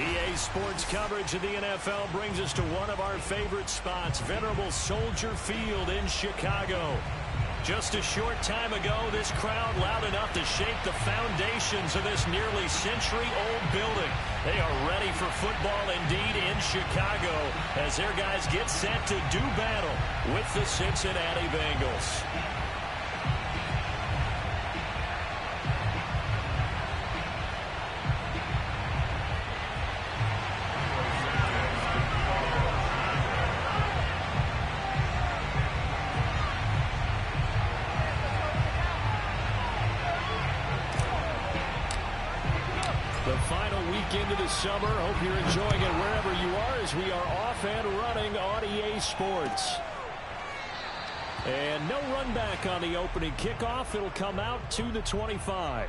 EA Sports coverage of the NFL brings us to one of our favorite spots, venerable Soldier Field in Chicago. Just a short time ago, this crowd loud enough to shake the foundations of this nearly century-old building. They are ready for football indeed in Chicago as their guys get set to do battle with the Cincinnati Bengals. Into the summer. Hope you're enjoying it wherever you are as we are off and running on EA Sports. And no run back on the opening kickoff. It'll come out to the 25.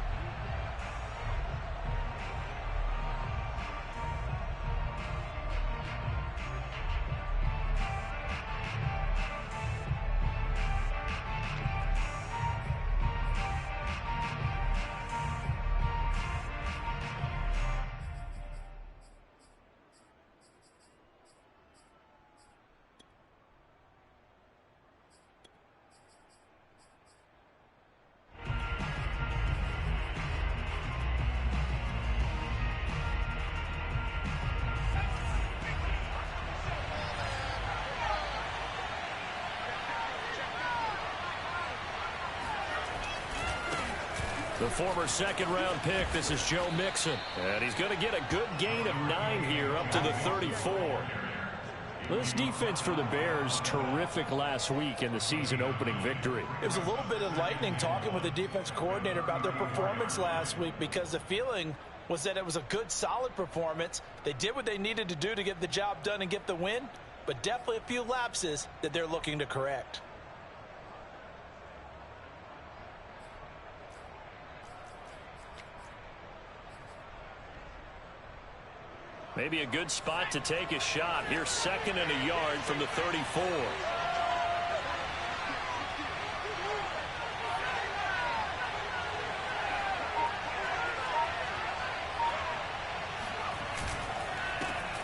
The former second-round pick, this is Joe Mixon. And he's going to get a good gain of 9 here up to the 34. This defense for the Bears, terrific last week in the season-opening victory. It was a little bit enlightening talking with the defense coordinator about their performance last week because the feeling was that it was a good, solid performance. They did what they needed to do to get the job done and get the win, but definitely a few lapses that they're looking to correct. Maybe a good spot to take a shot. Here's 2nd and a yard from the 34.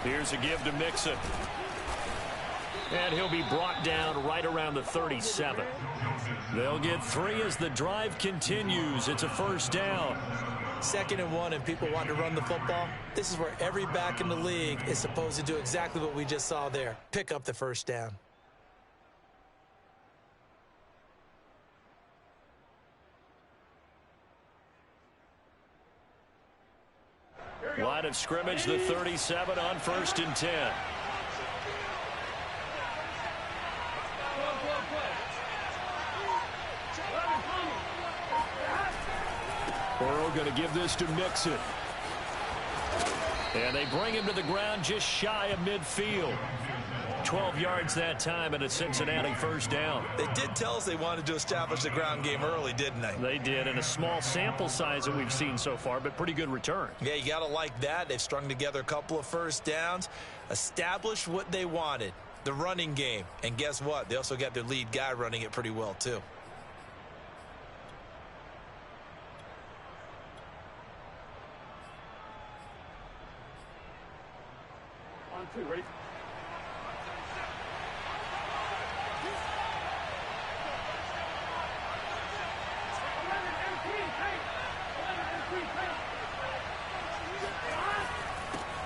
Here's a give to Mixon. And he'll be brought down right around the 37. They'll get 3 as the drive continues. It's a first down. 2nd and 1 and people want to run the football. This is where every back in the league is supposed to do exactly what we just saw there. Pick up the first down. Line of scrimmage, the 37 on 1st and 10. Burrow going to give this to Mixon. And they bring him to the ground just shy of midfield. 12 yards that time and a Cincinnati first down. They did tell us they wanted to establish the ground game early, didn't they? They did, and a small sample size that we've seen so far, but pretty good return. Yeah, you got to like that. They've strung together a couple of first downs, established what they wanted, the running game. And guess what? They also got their lead guy running it pretty well, too. Ready?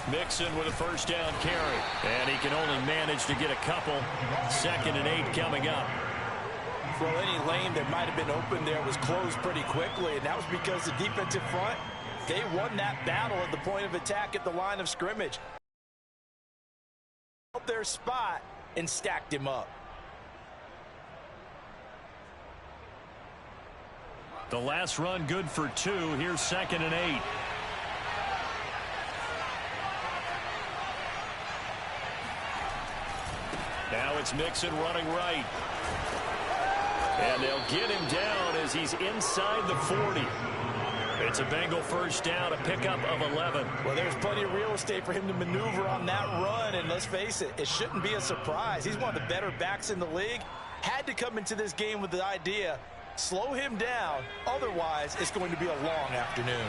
Mixon with a first down carry. And he can only manage to get a couple. 2nd and 8 coming up. Well, any lane that might have been open there was closed pretty quickly, and that was because the defensive front, they won that battle at the point of attack at the line of scrimmage. Their spot and stacked him up. The last run good for 2. Here's 2nd and 8. Now it's Mixon running right. And they'll get him down as he's inside the 40. It's a Bengal first down, a pickup of 11. Well, there's plenty of real estate for him to maneuver on that run, and let's face it, it shouldn't be a surprise. He's one of the better backs in the league. Had to come into this game with the idea, slow him down, otherwise it's going to be a long afternoon.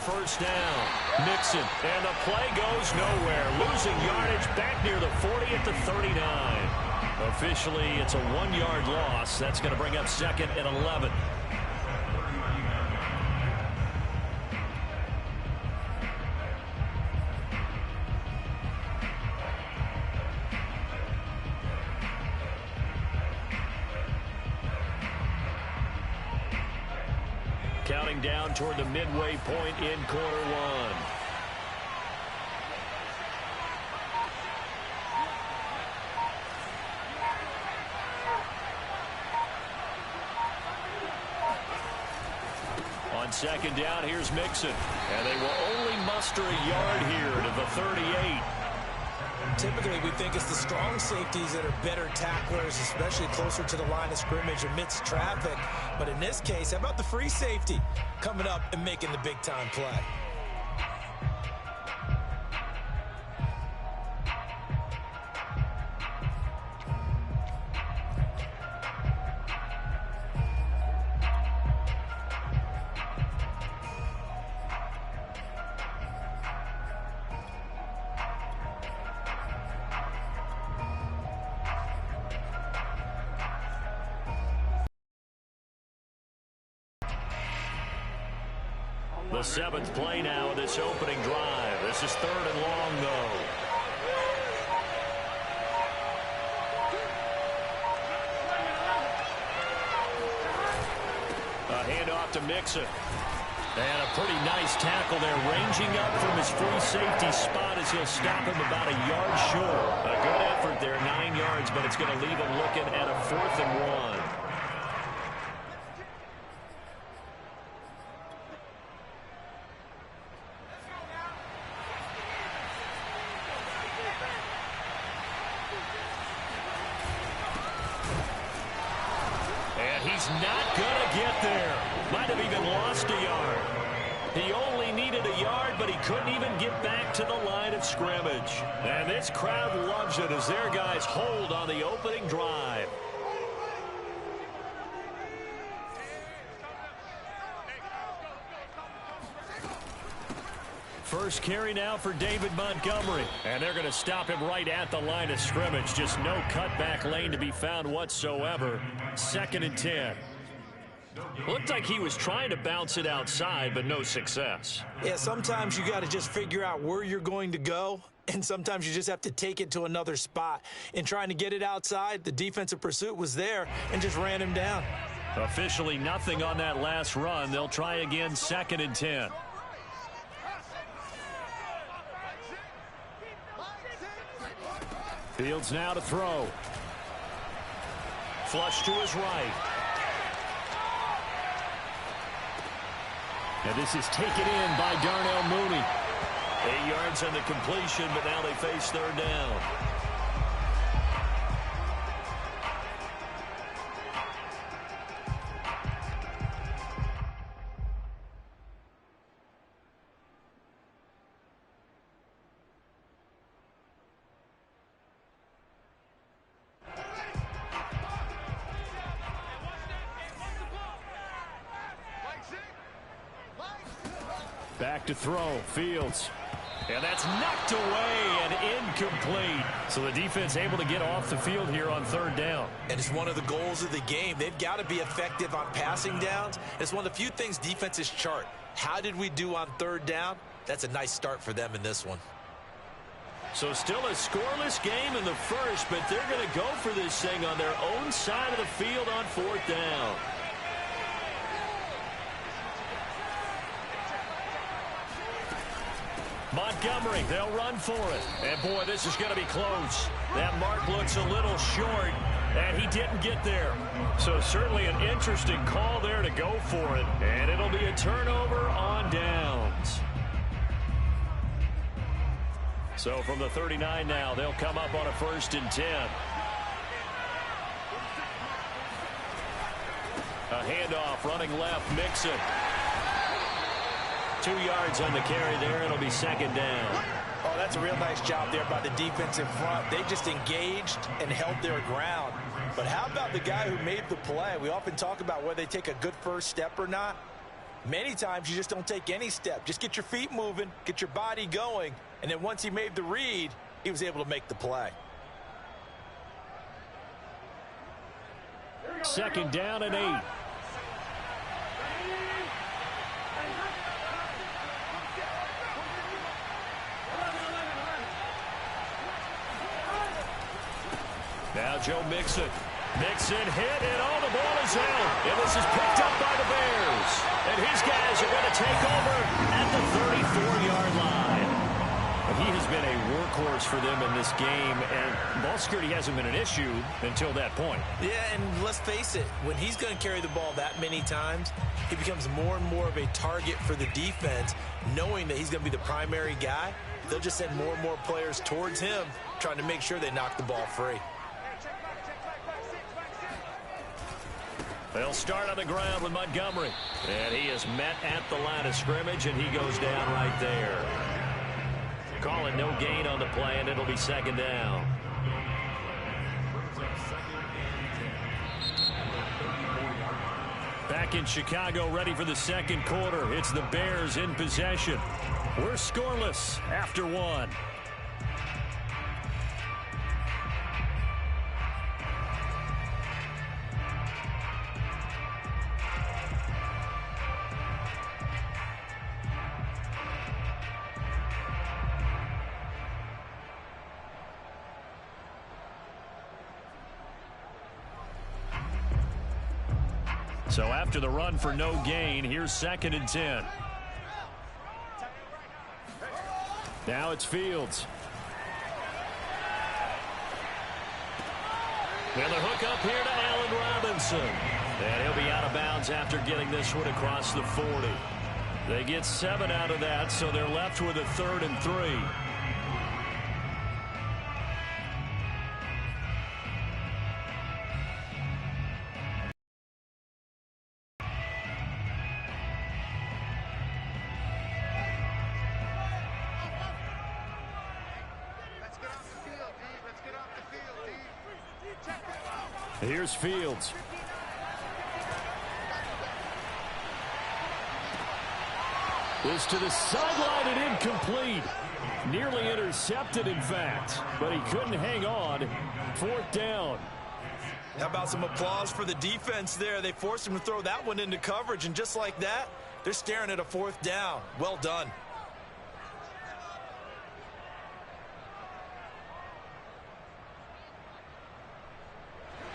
first down. Mixon, and the play goes nowhere. Losing yardage back near the 40 at the 39. Officially, it's a 1-yard loss. That's going to bring up 2nd and 11. Counting down toward the midway point in quarter one. On 2nd down, here's Mixon. And they will only muster a yard here to the 38. Typically, we think it's the strong safeties that are better tacklers, especially closer to the line of scrimmage amidst traffic. But in this case, how about the free safety coming up and making the big-time play? The 7th play now of this opening drive. This is 3rd and long, though. A handoff to Mixon. And a pretty nice tackle there, ranging up from his free safety spot as he'll stop him about a yard short. A good effort there, 9 yards, but it's going to leave him looking at a 4th and 1. He's not going to get there. Might have even lost a yard. He only needed a yard, but he couldn't even get back to the line of scrimmage. And this crowd loves it as their guys hold on the opening drive. First carry now for David Montgomery. And they're going to stop him right at the line of scrimmage. Just no cutback lane to be found whatsoever. 2nd and 10. Looked like he was trying to bounce it outside, but no success. Yeah, sometimes you got to just figure out where you're going to go, and sometimes you just have to take it to another spot. In trying to get it outside, the defensive pursuit was there and just ran him down. Officially nothing on that last run. They'll try again, 2nd and 10. Fields now to throw. Flush to his right. And this is taken in by Darnell Mooney. 8 yards on the completion, but now they face 3rd down. Back to throw, Fields. And that's knocked away and incomplete. So the defense able to get off the field here on 3rd down. And it's one of the goals of the game. They've got to be effective on passing downs. It's one of the few things defenses chart. How did we do on 3rd down? That's a nice start for them in this one. So still a scoreless game in the first, but they're going to go for this thing on their own side of the field on 4th down. Montgomery, they'll run for it. And, boy, this is going to be close. That mark looks a little short, and he didn't get there. So certainly an interesting call there to go for it. And it'll be a turnover on downs. So from the 39 now, they'll come up on a 1st and 10. A handoff running left, Mixon. 2 yards on the carry there. It'll be 2nd down. Oh, that's a real nice job there by the defense in front. They just engaged and held their ground. But how about the guy who made the play? We often talk about whether they take a good first step or not. Many times you just don't take any step. Just get your feet moving, get your body going, and then once he made the read, he was able to make the play. Second down and 8. Now Joe Mixon. Mixon hit, and all the ball is out. And this is picked up by the Bears. And his guys are going to take over at the 34-yard line. But he has been a workhorse for them in this game, and ball security hasn't been an issue until that point. Yeah, and let's face it, when he's going to carry the ball that many times, he becomes more and more of a target for the defense, knowing that he's going to be the primary guy. They'll just send more and more players towards him, trying to make sure they knock the ball free. They'll start on the ground with Montgomery. And he is met at the line of scrimmage, and he goes down right there. Calling no gain on the play, and it'll be second down. Back in Chicago, ready for the second quarter. It's the Bears in possession. We're scoreless after one. So after the run for no gain, here's second and 10. Now it's Fields. And the hook up here to Allen Robinson. And he'll be out of bounds after getting this one across the 40. They get 7 out of that, so they're left with a 3rd and 3. Here's Fields. This to the sideline and incomplete. Nearly intercepted, in fact, but he couldn't hang on. 4th down. How about some applause for the defense there? They forced him to throw that one into coverage, and just like that, they're staring at a 4th down. Well done.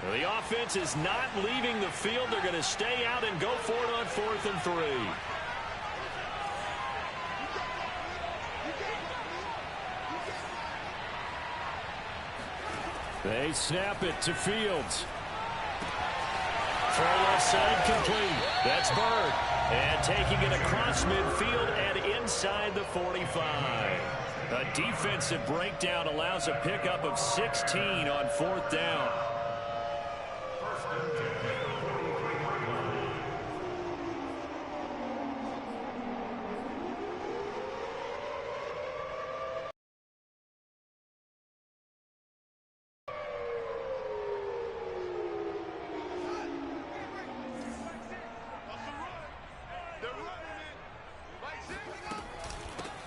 The offense is not leaving the field. They're going to stay out and go for it on 4th and 3. They snap it to Fields. Throw left side complete. That's Bird. And taking it across midfield and inside the 45. A defensive breakdown allows a pickup of 16 on 4th down.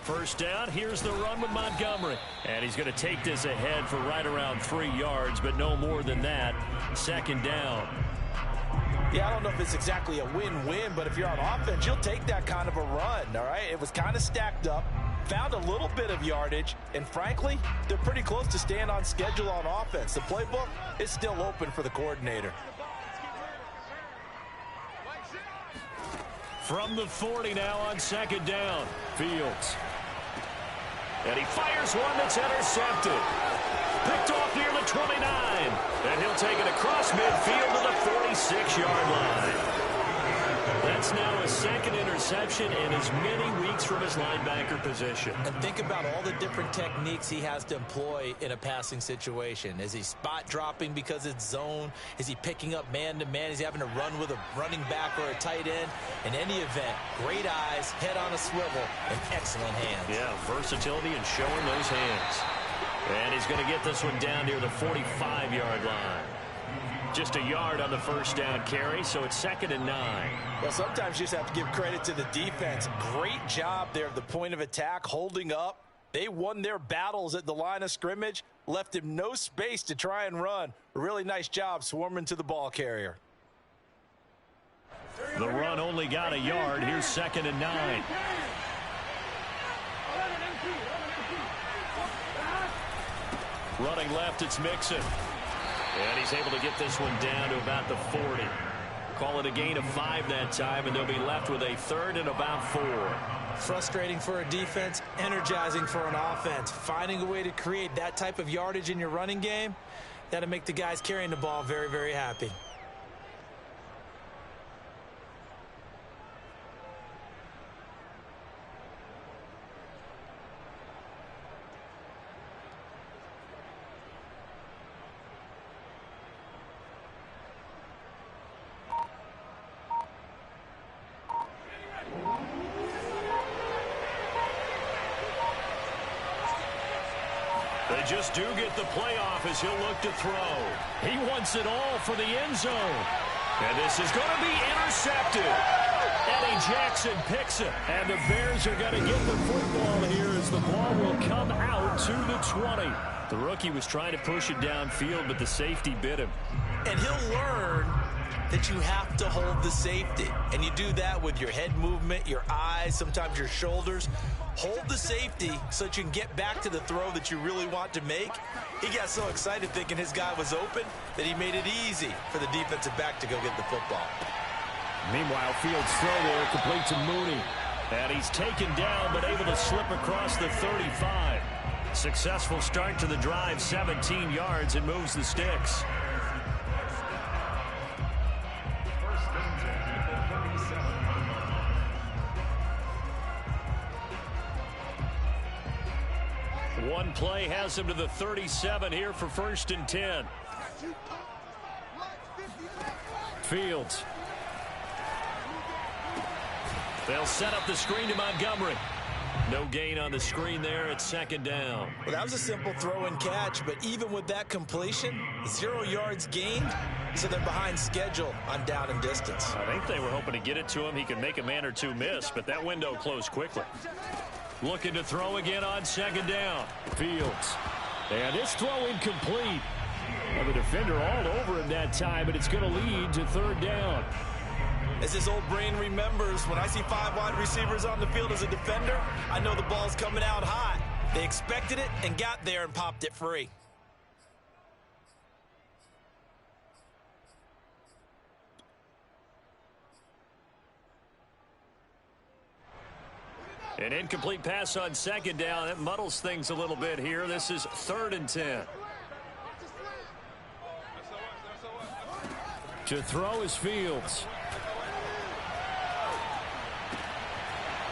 First down, here's the run with Montgomery. And he's going to take this ahead for right around 3 yards, but no more than that. 2nd down. Yeah, I don't know if it's exactly a win-win, but if you're on offense, you'll take that kind of a run, all right? It was kind of stacked up, found a little bit of yardage, and frankly, they're pretty close to staying on schedule on offense. The playbook is still open for the coordinator. From the 40 now on 2nd down, Fields. And he fires one that's intercepted. Picked off near the 29. And he'll take it across midfield to the 46-yard line. That's now a 2nd interception in as many weeks from his linebacker position. And think about all the different techniques he has to employ in a passing situation. Is he spot dropping because it's zone? Is he picking up man-to-man? Is he having to run with a running back or a tight end? In any event, great eyes, head on a swivel, and excellent hands. Yeah, versatility and showing those hands. And he's going to get this one down near the 45-yard line. Just a yard on the first down carry, so it's 2nd and 9. Well, sometimes you just have to give credit to the defense. Great job there at the point of attack, holding up. They won their battles at the line of scrimmage, left him no space to try and run. A really nice job swarming to the ball carrier. The run only got a yard. Here's 2nd and 9. Running left, it's Mixon. And he's able to get this one down to about the 40. Call it a gain of 5 that time, and they'll be left with a 3rd and about 4. Frustrating for a defense, energizing for an offense. Finding a way to create that type of yardage in your running game, that'll make the guys carrying the ball very, very happy. They just do get the playoff as he'll look to throw. He wants it all for the end zone. And this is going to be intercepted. Eddie Jackson picks it. And the Bears are going to get the football here as the ball will come out to the 20. The rookie was trying to push it downfield, but the safety bit him. And he'll learn that you have to hold the safety. And you do that with your head movement, your eyes, sometimes your shoulders. Hold the safety so that you can get back to the throw that you really want to make. He got so excited thinking his guy was open that he made it easy for the defensive back to go get the football. Meanwhile, Fields' throw there complete to Mooney. And he's taken down but able to slip across the 35. Successful start to the drive, 17 yards, and moves the sticks. One play has him to the 37 here for 1st and 10. Fields. They'll set up the screen to Montgomery. No gain on the screen there. It's 2nd down. Well, that was a simple throw and catch, but even with that completion, 0 yards gained, so they're behind schedule on down and distance. I think they were hoping to get it to him. He could make a man or two miss, but that window closed quickly. Looking to throw again on 2nd down. Fields. And it's throw incomplete. And the defender all over him that time, but it's going to lead to 3rd down. As his old brain remembers, when I see 5 wide receivers on the field as a defender, I know the ball's coming out hot. They expected it and got there and popped it free. An incomplete pass on 2nd down. That muddles things a little bit here. This is 3rd and 10. To throw is Fields.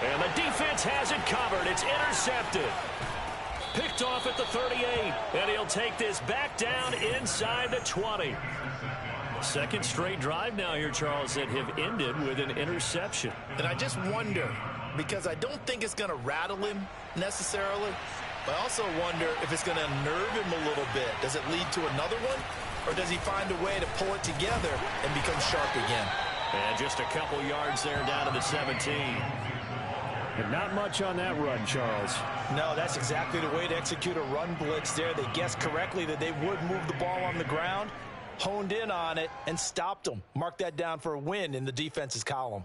And the defense has it covered. It's intercepted. Picked off at the 38. And he'll take this back down inside the 20. 2nd straight drive now here, Charles, that have ended with an interception. And I just wonder, because I don't think it's going to rattle him necessarily, but I also wonder if it's going to unnerve him a little bit. Does it lead to another one, or does he find a way to pull it together and become sharp again? And just a couple yards there down to the 17. And not much on that run, Charles. No, that's exactly the way to execute a run blitz there. They guessed correctly that they would move the ball on the ground, honed in on it, and stopped them. Mark that down for a win in the defense's column.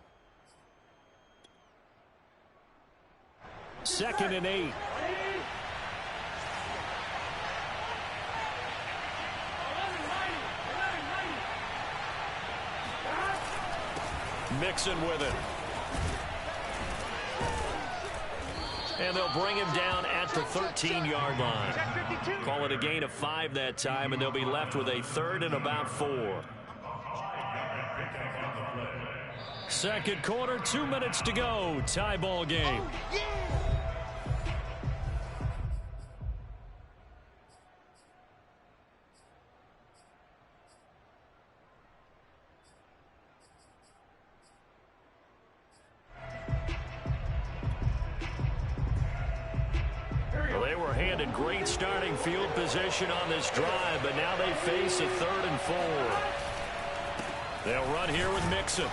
2nd and 8. Mixon with it. And they'll bring him down at the 13-yard line. Call it a gain of 5 that time, and they'll be left with a 3rd and about 4. Second quarter, 2 minutes to go. Tie ball game. were handed great starting field position on this drive, but now they face a 3rd and 4. They'll run here with Mixon.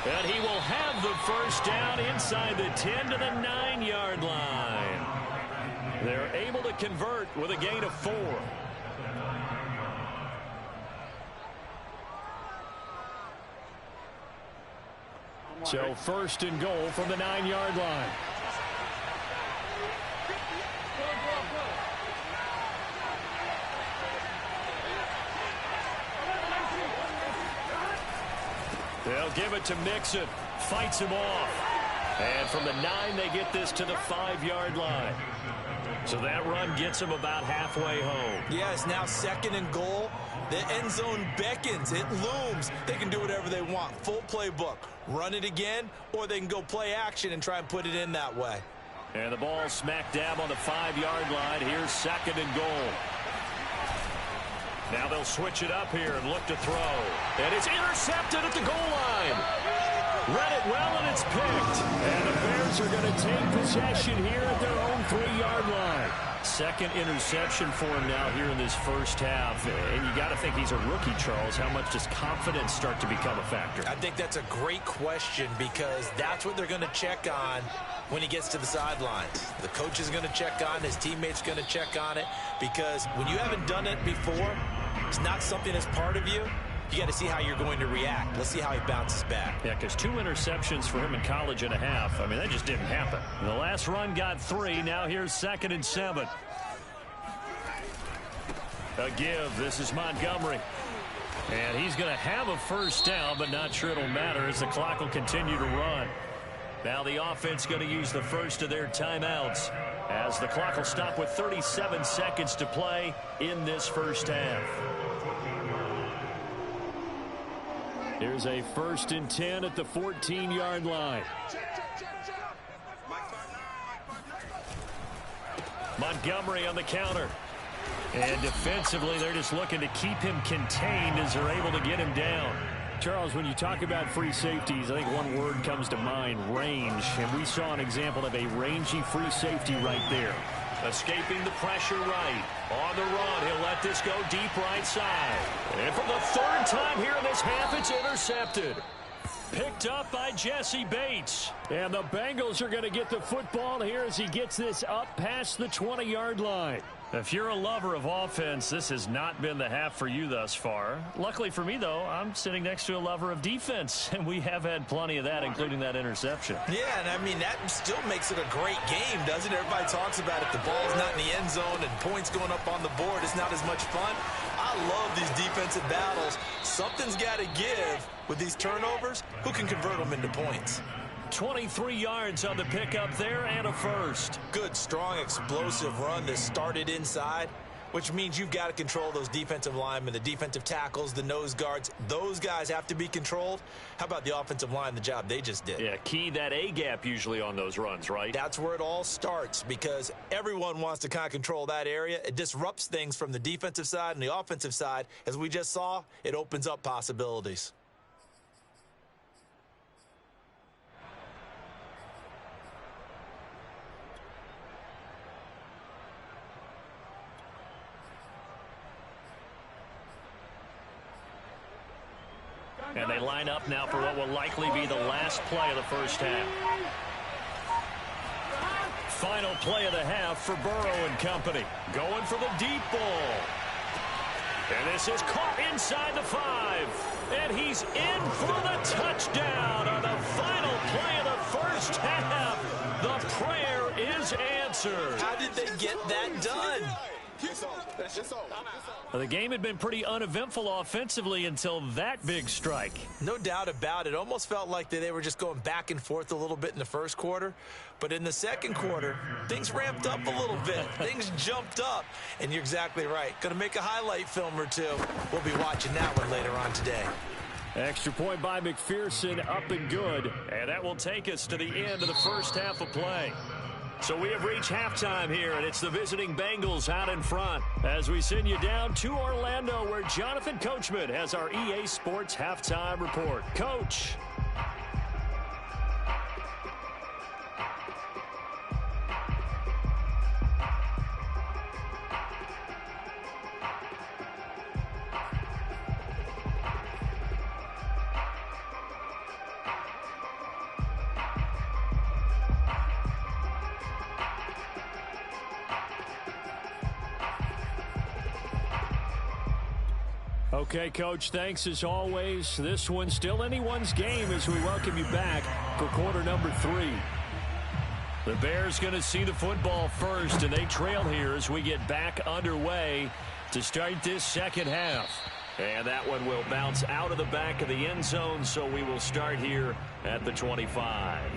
And he will have the first down inside the 10 to the 9-yard line. They're able to convert with a gain of 4. So 1st and goal from the 9-yard line. They'll give it to Mixon. Fights him off. And from the 9, they get this to the 5-yard line. So that run gets them about halfway home. Yeah, it's now 2nd and goal. The end zone beckons. It looms. They can do whatever they want. Full playbook. Run it again, or they can go play action and try and put it in that way. And the ball smack dab on the 5-yard line. Here's 2nd and goal. Now they'll switch it up here and look to throw. And it's intercepted at the goal line. Read it well, and it's picked. And the Bears are going to take possession here at their own 3-yard line. 2nd interception for him now here in this first half. And you got to think he's a rookie, Charles. How much does confidence start to become a factor? I think that's a great question, because that's what they're going to check on when he gets to the sidelines. The coach is going to check on, his teammates going to check on it, because when you haven't done it before, it's not something that's part of you. You got to see how you're going to react. Let's see how he bounces back. Yeah, because 2 interceptions for him in college and a half. I mean, that just didn't happen. The last run got 3. Now here's 2nd and 7. A give. This is Montgomery. And he's going to have a first down, but not sure it'll matter as the clock will continue to run. Now the offense going to use the first of their timeouts, as the clock will stop with 37 seconds to play in this first half. Here's a 1st and 10 at the 14-yard line. Montgomery on the counter. And defensively, they're just looking to keep him contained as they're able to get him down. Charles, when you talk about free safeties, I think one word comes to mind: range. And we saw an example of a rangy free safety right there. Escaping the pressure right. On the run, he'll let this go deep right side. And for the 3rd time here in this half, it's intercepted. Picked up by Jesse Bates. And the Bengals are going to get the football here as he gets this up past the 20-yard line. If you're a lover of offense, this has not been the half for you thus far. Luckily for me, though, I'm sitting next to a lover of defense, and we have had plenty of that, including that interception. Yeah, and I mean, that still makes it a great game, doesn't it? Everybody talks about it. The ball's not in the end zone and points going up on the board. It's not as much fun. I love these defensive battles. Something's got to give with these turnovers. Who can convert them into points? 23 yards on the pickup there and a first. Good, strong, explosive run that started inside, which means you've got to control those defensive linemen, the defensive tackles, the nose guards. Those guys have to be controlled. How about the offensive line, the job they just did? Yeah, key that A-gap usually on those runs, right? That's where it all starts, because everyone wants to kind of control that area. It disrupts things from the defensive side and the offensive side. As we just saw, it opens up possibilities. And they line up now for what will likely be the last play of the first half. Final play of the half for Burrow and company. Going for the deep ball. And this is caught inside the 5. And he's in for the touchdown on the final play of the first half. The prayer is answered. How did they get that done? Well, the game had been pretty uneventful offensively until that big strike. No doubt about it. Almost felt like they were just going back and forth a little bit in the first quarter. But in the second quarter, things ramped up a little bit. Things jumped up. And you're exactly right. Going to make a highlight film or two. We'll be watching that one later on today. Extra point by McPherson, up and good. And that will take us to the end of the first half of play. So we have reached halftime here, and it's the visiting Bengals out in front as we send you down to Orlando, where Jonathan Coachman has our EA Sports halftime report. Coach. Okay, Coach, thanks as always. This one's still anyone's game as we welcome you back for quarter number 3. The Bears going to see the football first, and they trail here as we get back underway to start this second half. And that one will bounce out of the back of the end zone, so we will start here at the 25.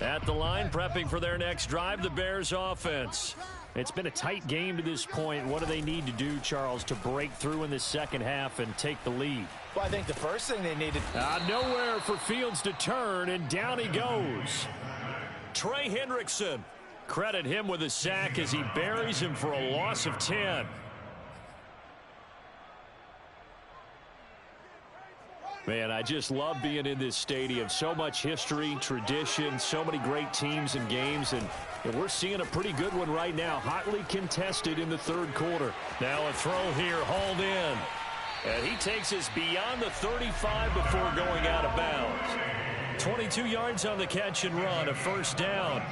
At the line, prepping for their next drive, the Bears offense. It's been a tight game to this point. What do they need to do, Charles, to break through in the second half and take the lead? Well, I think the first thing they needed... Nowhere for Fields to turn, and down he goes. Trey Hendrickson. Credit him with a sack as he buries him for a loss of 10. Man, I just love being in this stadium. So much history, tradition, so many great teams and games, and we're seeing a pretty good one right now. Hotly contested in the third quarter. Now a throw here, hauled in. And he takes us beyond the 35 before going out of bounds. 22 yards on the catch and run, a first down.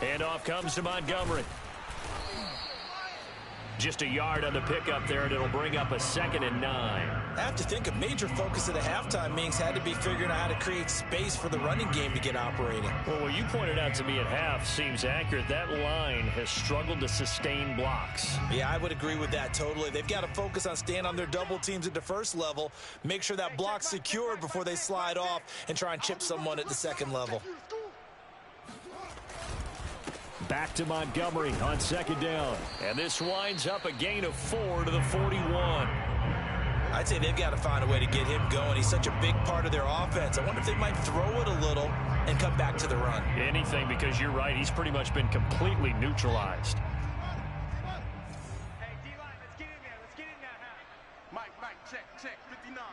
And off comes to Montgomery. Just a yard on the pickup there, and it'll bring up a 2nd and 9. I have to think a major focus of the halftime meetings had to be figuring out how to create space for the running game to get operating. Well, what you pointed out to me at half seems accurate. That line has struggled to sustain blocks. Yeah, I would agree with that totally. They've got to focus on staying on their double teams at the first level, make sure that block's secured before they slide off and try and chip someone at the second level. Back to Montgomery on 2nd down. And this winds up a gain of 4 to the 41. I'd say they've got to find a way to get him going. He's such a big part of their offense. I wonder if they might throw it a little and come back to the run. Anything, because you're right. He's pretty much been completely neutralized. Hey, D-line, let's get in there. Let's get in there now. Mike, check. 59.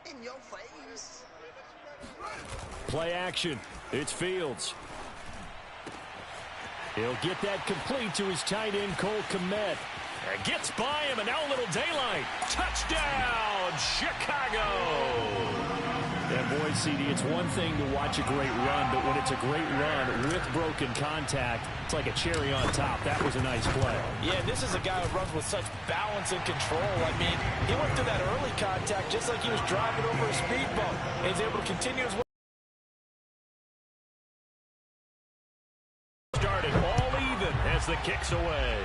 In your face. Play action. It's Fields. He'll get that complete to his tight end, Cole Kmet. Gets by him, and now a little daylight. Touchdown, Chicago! And boy, CD, it's one thing to watch a great run, but when it's a great run with broken contact, it's like a cherry on top. That was a nice play. Yeah, this is a guy who runs with such balance and control. I mean, he went through that early contact just like he was driving over a speed bump. And he's able to continue his way. Started all even as the kick's away.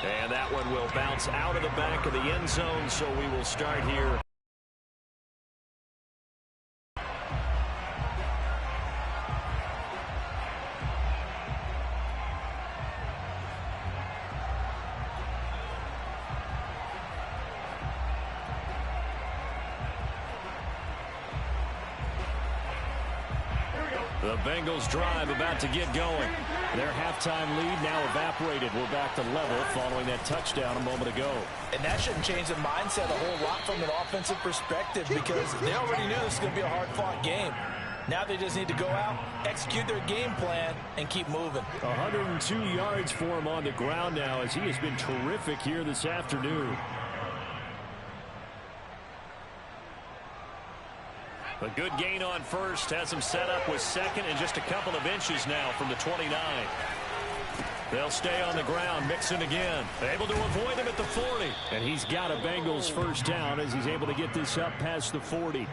And that one will bounce out of the back of the end zone, so we will start here. The Bengals drive about to get going. Their halftime lead now evaporated. We're back to level following that touchdown a moment ago. And that shouldn't change the mindset a whole lot from an offensive perspective because they already knew this was going to be a hard-fought game. Now they just need to go out, execute their game plan, and keep moving. 102 yards for him on the ground now as he has been terrific here this afternoon. A good gain on first, has him set up with second and just a couple of inches now from the 29. They'll stay on the ground, Mixon again. Able to avoid him at the 40. And he's got a Bengals first down as he's able to get this up past the 40.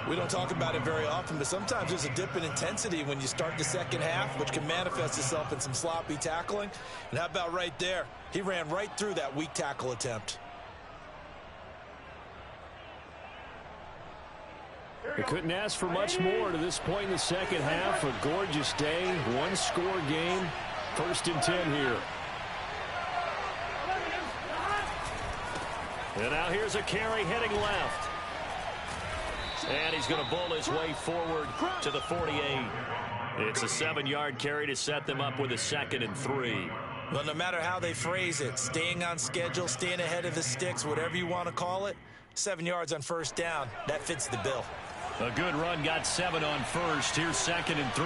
We don't talk about it very often, but sometimes there's a dip in intensity when you start the second half, which can manifest itself in some sloppy tackling. And how about right there? He ran right through that weak tackle attempt. They couldn't ask for much more to this point in the second half. A gorgeous day, one-score game, 1st and 10 here. And now here's a carry heading left. And he's going to bull his way forward to the 48. It's a 7-yard carry to set them up with a 2nd and 3. Well, no matter how they phrase it, staying on schedule, staying ahead of the sticks, whatever you want to call it, 7 yards on first down. That fits the bill. A good run got 7 on first. Here's 2nd and 3.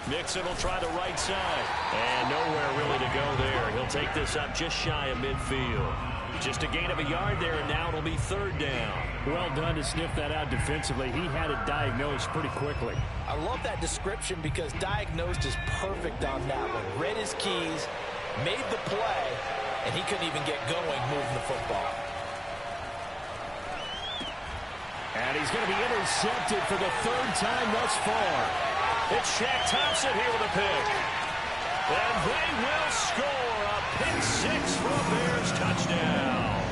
Mixon will try the right side. And nowhere really to go there. He'll take this up just shy of midfield. Just a gain of a yard there, and now it'll be 3rd down. Well done to sniff that out defensively. He had it diagnosed pretty quickly. I love that description because diagnosed is perfect on that one. Read his keys, made the play, and he couldn't even get going moving the football. And he's going to be intercepted for the 3rd time thus far. It's Shaq Thompson here with a pick. And they will score a pick 6 for a Bears touchdown.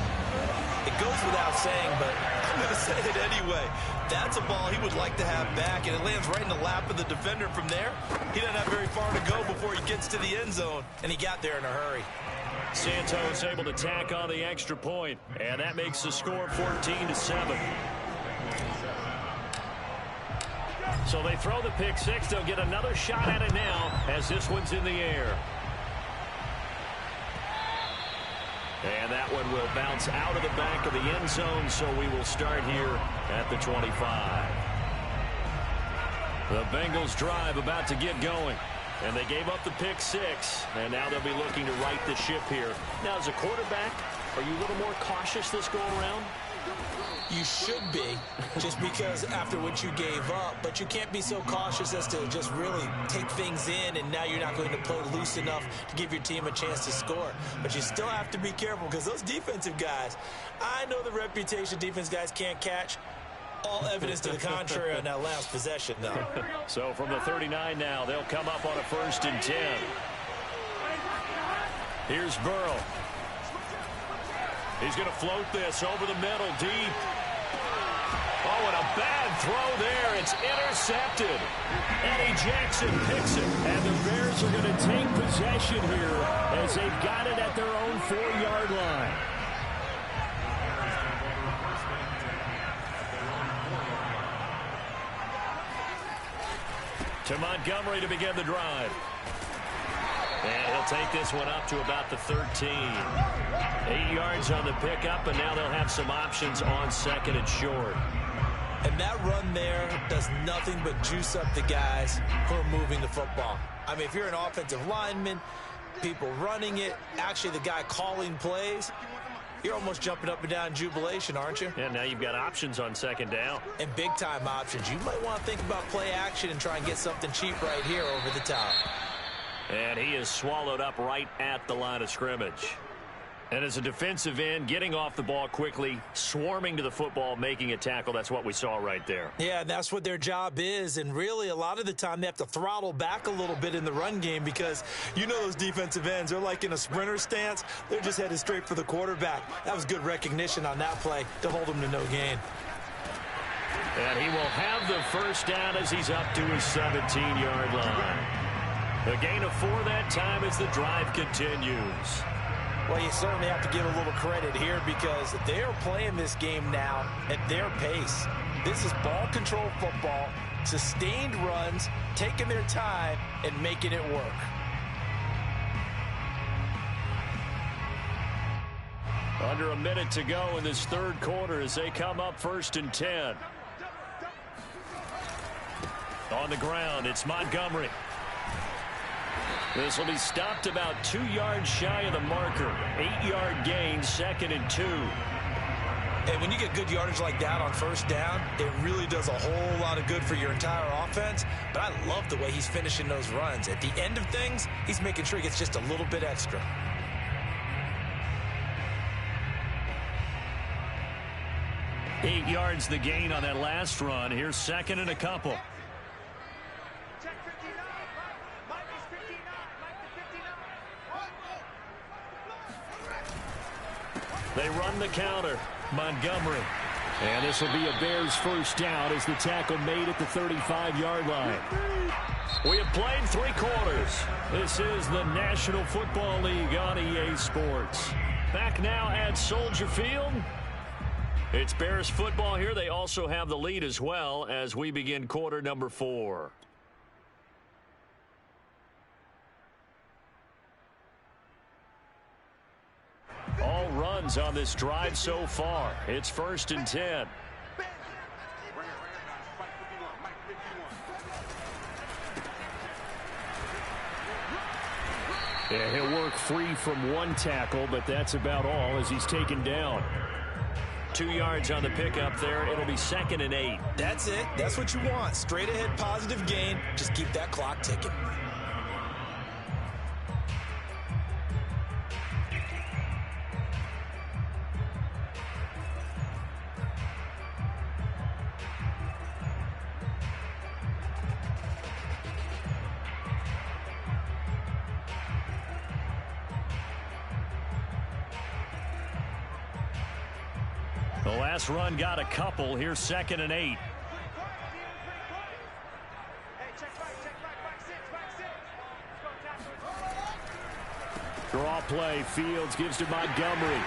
It goes without saying, but I'm going to say it anyway. That's a ball he would like to have back, and it lands right in the lap of the defender from there. He doesn't have very far to go before he gets to the end zone, and he got there in a hurry. Santos able to tack on the extra point, and that makes the score 14-7. So they throw the pick 6. They'll get another shot at it now as this one's in the air. And that one will bounce out of the back of the end zone, so we will start here at the 25. The Bengals drive about to get going. And they gave up the pick 6, and now they'll be looking to right the ship here. Now, as a quarterback, are you a little more cautious this go around? You should be, just because after what you gave up, but you can't be so cautious as to just really take things in, and now you're not going to play loose enough to give your team a chance to score. But you still have to be careful because those defensive guys, I know the reputation defense guys can't catch. All evidence to the contrary on that last possession, though. So from the 39 now, they'll come up on a 1st and 10. Here's Burrow. He's going to float this over the middle, deep. Oh, and a bad throw there. It's intercepted. Eddie Jackson picks it. And the Bears are going to take possession here as they've got it at their own 4-yard line. To Montgomery to begin the drive. And he'll take this one up to about the 13. 8 yards on the pickup, and now they'll have some options on 2nd and short. And that run there does nothing but juice up the guys who are moving the football. I mean, if you're an offensive lineman, people running it, actually the guy calling plays, you're almost jumping up and down in jubilation, aren't you? Yeah, now you've got options on 2nd down. And big-time options. You might want to think about play action and try and get something cheap right here over the top. And he is swallowed up right at the line of scrimmage. And as a defensive end, getting off the ball quickly, swarming to the football, making a tackle, that's what we saw right there. Yeah, that's what their job is. And really, a lot of the time, they have to throttle back a little bit in the run game because you know those defensive ends, they're like in a sprinter stance. They're just headed straight for the quarterback. That was good recognition on that play to hold him to no gain. And he will have the 1st down as he's up to his 17-yard line. A gain of 4 that time as the drive continues. Well, you certainly have to give a little credit here because they are playing this game now at their pace. This is ball control football, sustained runs, taking their time, and making it work. Under a minute to go in this 3rd quarter as they come up 1st and 10. On the ground, it's Montgomery. This will be stopped about 2 yards shy of the marker. 8-yard gain, 2nd and 2. And when you get good yardage like that on 1st down, it really does a whole lot of good for your entire offense. But I love the way he's finishing those runs. At the end of things, he's making sure he gets just a little bit extra. Eight yards the gain on that last run. Here's 2nd and a couple. They run the counter. Montgomery. And this will be a Bears 1st down as the tackle made at the 35-yard line. We have played 3 quarters. This is the National Football League on EA Sports. Back now at Soldier Field. It's Bears football here. They also have the lead as well as we begin quarter number 4. All runs on this drive so far. It's 1st and 10. Yeah, he'll work free from one tackle, but that's about all as he's taken down. 2 yards on the pickup there. It'll be 2nd and 8. That's it. That's what you want. Straight ahead positive gain. Just keep that clock ticking. The last run got a couple. Here's 2nd and 8. Draw play. Fields gives to Montgomery.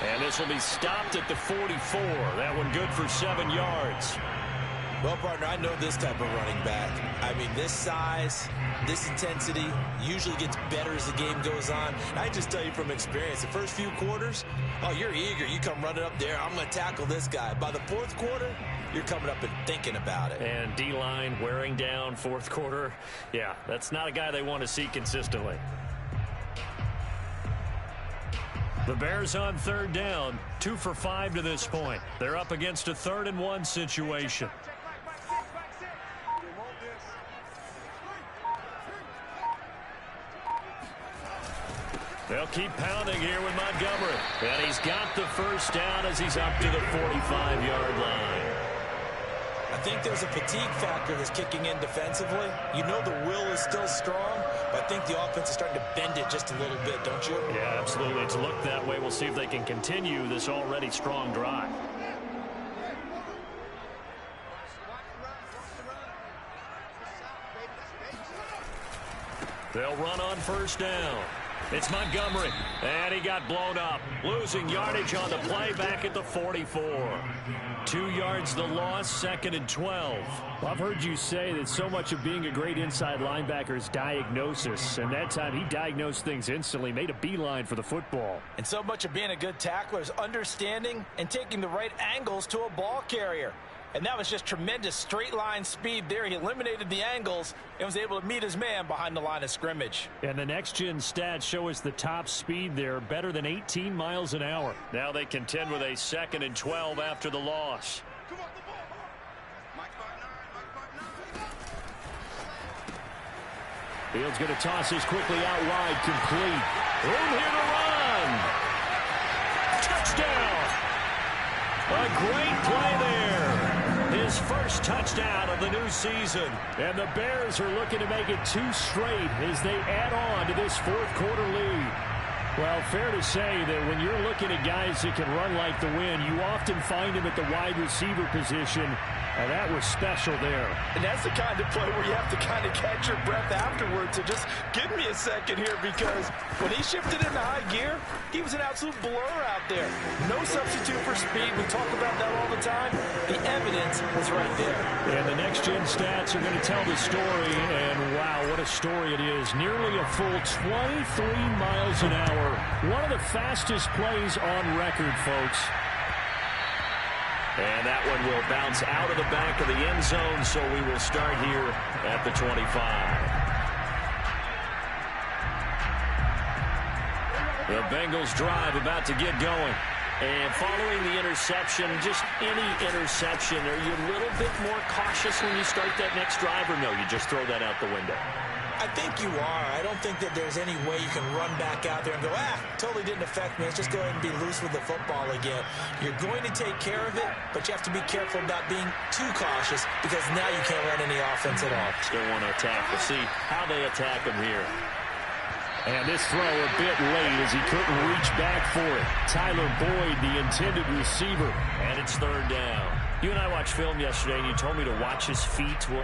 And this will be stopped at the 44. That one good for 7 yards. Well, partner, I know this type of running back. I mean, this size, this intensity usually gets better as the game goes on. And I just tell you from experience, the first few quarters, oh, you're eager. You come running up there. I'm going to tackle this guy. By the 4th quarter, you're coming up and thinking about it. And D-line wearing down 4th quarter. Yeah, that's not a guy they want to see consistently. The Bears on 3rd down, 2 for 5 to this point. They're up against a 3rd and 1 situation. They'll keep pounding here with Montgomery. And he's got the 1st down as he's up to the 45-yard line. I think there's a fatigue factor that's kicking in defensively. You know the will is still strong, but I think the offense is starting to bend it just a little bit, don't you? Yeah, absolutely. It's looked that way. We'll see if they can continue this already strong drive. They'll run on 1st down. It's Montgomery, and he got blown up. Losing yardage on the play back at the 44. 2 yards the loss, 2nd and 12. Well, I've heard you say that so much of being a great inside linebacker is diagnosis, and that time he diagnosed things instantly, made a beeline for the football. And so much of being a good tackler is understanding and taking the right angles to a ball carrier. And that was just tremendous straight line speed there. He eliminated the angles and was able to meet his man behind the line of scrimmage. And the next-gen stats show us the top speed there, better than 18 miles an hour. Now they contend with a 2nd and 12 after the loss. Fields going to toss this quickly out wide, complete. Room here to run. Touchdown. A great play there. His first touchdown of the new season. And the Bears are looking to make it 2 straight as they add on to this 4th quarter lead. Well, fair to say that when you're looking at guys that can run like the wind, you often find them at the wide receiver position. And that was special there. And that's the kind of play where you have to kind of catch your breath afterwards. So just give me a second here, because when he shifted into high gear, he was an absolute blur out there. No substitute for speed. We talk about that all the time. The evidence was right there. And the next-gen stats are going to tell the story. And, wow, what a story it is. Nearly a full 23 miles an hour. One of the fastest plays on record, folks. And that one will bounce out of the back of the end zone, so we will start here at the 25. The Bengals drive about to get going. And following the interception, just any interception, are you a little bit more cautious when you start that next drive, or no, you just throw that out the window? I think you are. I don't think that there's any way you can run back out there and go, totally didn't affect me. Let's just go ahead and be loose with the football again. You're going to take care of it, but you have to be careful about being too cautious, because now you can't run any offense at all. Still want to attack. We'll see how they attack him here. And this throw a bit late as he couldn't reach back for it. Tyler Boyd, the intended receiver. And it's 3rd down. You and I watched film yesterday, and you told me to watch his feet. For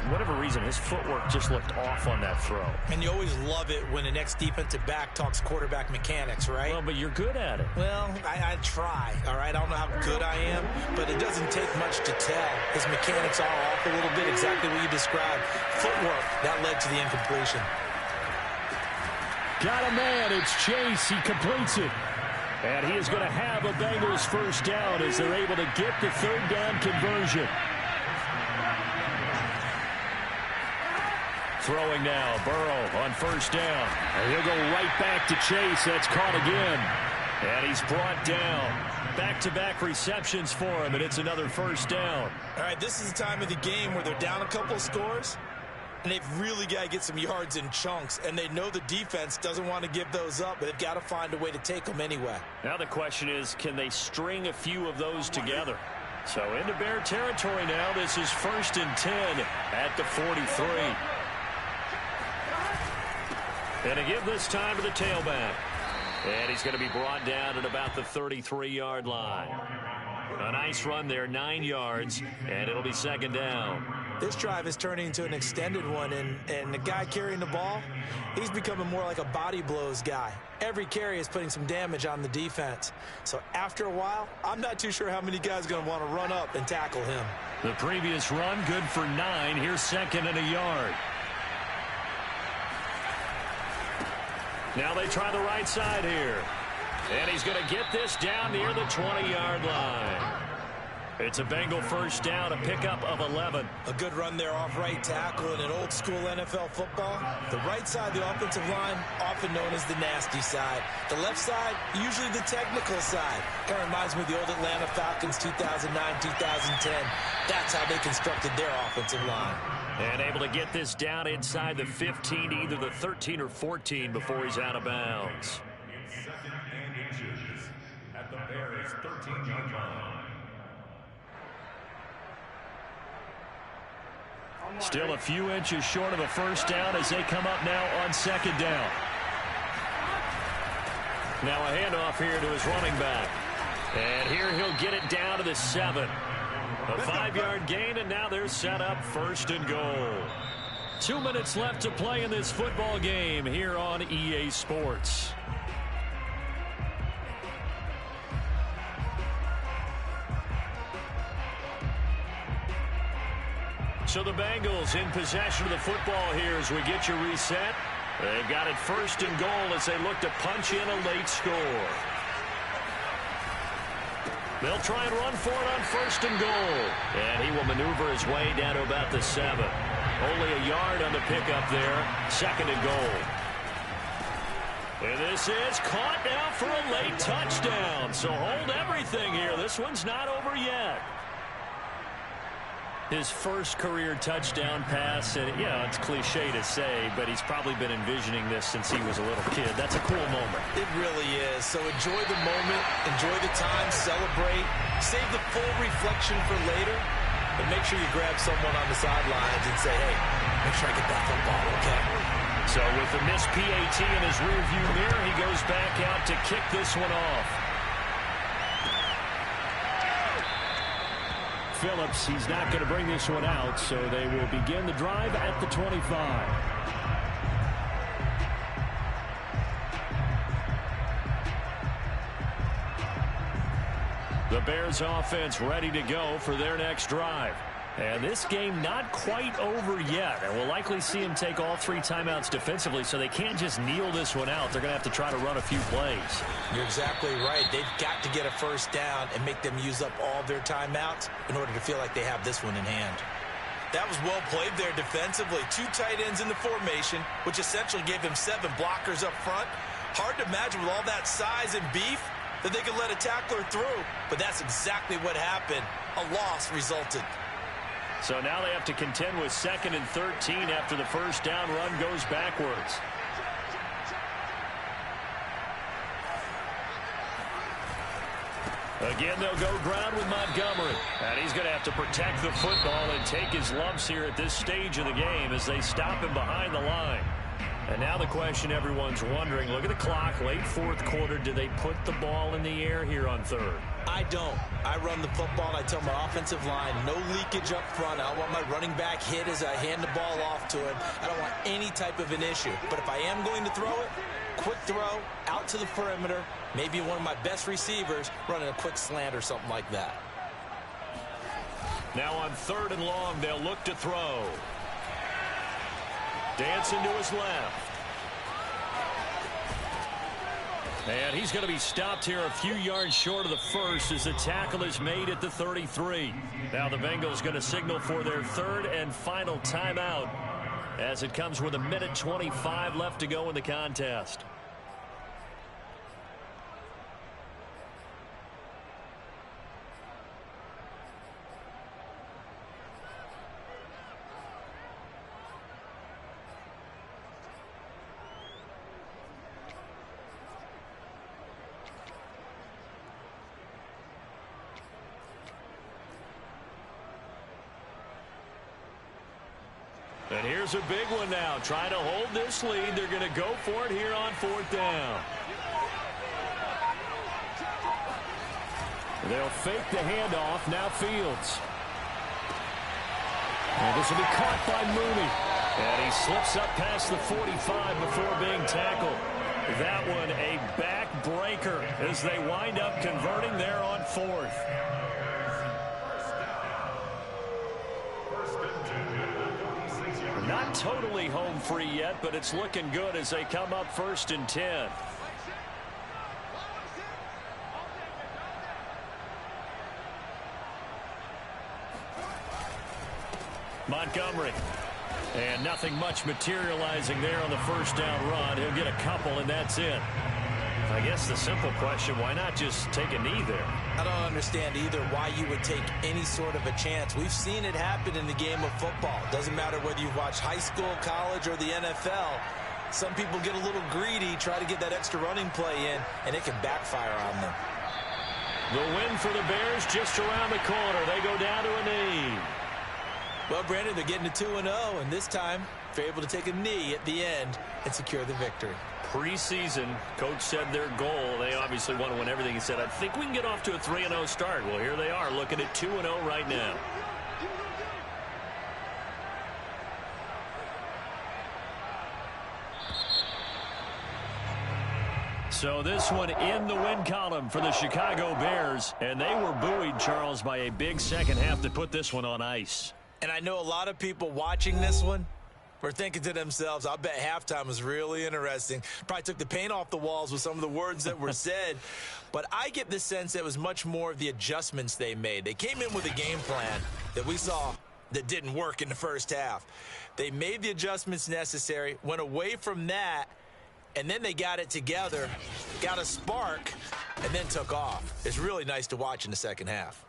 whatever reason, his footwork just looked off on that throw. And you always love it when the next defensive back talks quarterback mechanics, right? Well, but you're good at it. Well, I try, all right? I don't know how good I am, but it doesn't take much to tell. His mechanics are off a little bit, exactly what you described. Footwork, that led to the incompletion. Got a man. It's Chase. He completes it. And he is going to have a Bengals first down as they're able to get the third down conversion. Throwing now, Burrow on first down. And he'll go right back to Chase. That's caught again. And he's brought down. Back-to-back receptions for him, and it's another first down. All right, this is the time of the game where they're down a couple of scores, and they've really got to get some yards in chunks, and they know the defense doesn't want to give those up, but they've got to find a way to take them anyway. Now the question is, can they string a few of those together? So into Bear territory now. This is 1st and 10 at the 43. And a give this time to the tailback. And he's going to be brought down at about the 33-yard line. A nice run there, 9 yards, and it'll be second down. This drive is turning into an extended one, and the guy carrying the ball, he's becoming more like a body blows guy. Every carry is putting some damage on the defense. So after a while, I'm not too sure how many guys are going to want to run up and tackle him. The previous run, good for 9. Here's 2nd and a yard. Now they try the right side here. And he's going to get this down near the 20-yard line. It's a Bengal first down, a pickup of 11. A good run there off right tackle in an old-school NFL football. The right side of the offensive line, often known as the nasty side. The left side, usually the technical side. Kind of reminds me of the old Atlanta Falcons 2009-2010. That's how they constructed their offensive line. And able to get this down inside the 15, either the 13 or 14 before he's out of bounds. At the Bears' 13-yard line. Still a few inches short of a first down as they come up now on 2nd down. Now a handoff here to his running back. And here he'll get it down to the 7. A 5-yard gain, and now they're set up 1st and goal. 2 minutes left to play in this football game here on EA Sports. So the Bengals in possession of the football here as we get you reset. They've got it 1st and goal as they look to punch in a late score. They'll try and run for it on 1st and goal. And he will maneuver his way down to about the 7. Only a yard on the pickup there. 2nd and goal. And this is caught now for a late touchdown. So hold everything here. This one's not over yet. His first career touchdown pass, and yeah, it's cliche to say, but he's probably been envisioning this since he was a little kid. That's a cool moment. It really is. So enjoy the moment, enjoy the time, celebrate, save the full reflection for later, but make sure you grab someone on the sidelines and say, hey, make sure I get that football, okay? So with the missed PAT in his rearview mirror, he goes back out to kick this one off. Phillips, he's not going to bring this one out, so they will begin the drive at the 25. The Bears offense ready to go for their next drive. And this game not quite over yet. And we'll likely see him take all 3 timeouts defensively, so they can't just kneel this one out. They're going to have to try to run a few plays. You're exactly right. They've got to get a first down and make them use up all their timeouts in order to feel like they have this one in hand. That was well played there defensively. 2 tight ends in the formation, which essentially gave them 7 blockers up front. Hard to imagine with all that size and beef that they could let a tackler through. But that's exactly what happened. A loss resulted. So now they have to contend with 2nd and 13 after the first down run goes backwards. Again, they'll go ground with Montgomery. And he's going to have to protect the football and take his lumps here at this stage of the game as they stop him behind the line. And now the question everyone's wondering, look at the clock, late 4th quarter. Do they put the ball in the air here on 3rd? I don't. I run the football, and I tell my offensive line, no leakage up front. I don't want my running back hit as I hand the ball off to him. I don't want any type of an issue. But if I am going to throw it, quick throw, out to the perimeter, maybe one of my best receivers running a quick slant or something like that. Now on 3rd and long, they'll look to throw. Dancing to his left. And he's going to be stopped here a few yards short of the first as the tackle is made at the 33. Now the Bengals going to signal for their third and final timeout as it comes with 1:25 left to go in the contest. And here's a big one now. Trying to hold this lead. They're going to go for it here on 4th down. They'll fake the handoff. Now Fields. And this will be caught by Mooney. And he slips up past the 45 before being tackled. That one a backbreaker as they wind up converting there on 4th. Not totally home free yet, but it's looking good as they come up 1st and 10. Montgomery. And nothing much materializing there on the 1st down run. He'll get a couple, and that's it. I guess the simple question, why not just take a knee there? I don't understand either why you would take any sort of a chance. We've seen it happen in the game of football. Doesn't matter whether you've watched high school, college, or the NFL. Some people get a little greedy, try to get that extra running play in, and it can backfire on them. The win for the Bears just around the corner. They go down to a knee. Well, Brandon, they're getting to 2-0, and this time they're able to take a knee at the end and secure the victory. Preseason, coach said their goal, they obviously want to win everything. He said, I think we can get off to a 3-0 start. Well, here they are looking at 2-0 right now. So this one in the win column for the Chicago Bears. And they were buoyed, Charles, by a big second half that put this one on ice. And I know a lot of people watching this one were thinking to themselves, I bet halftime was really interesting. Probably took the paint off the walls with some of the words that were said. But I get the sense it was much more of the adjustments they made. They came in with a game plan that we saw that didn't work in the first half. They made the adjustments necessary, went away from that, and then they got it together, got a spark, and then took off. It's really nice to watch in the second half.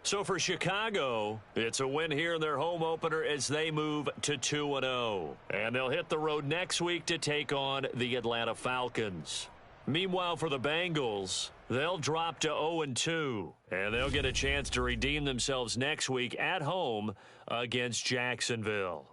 So for Chicago, it's a win here in their home opener as they move to 2-0. And they'll hit the road next week to take on the Atlanta Falcons. Meanwhile, for the Bengals, they'll drop to 0-2. And they'll get a chance to redeem themselves next week at home against Jacksonville.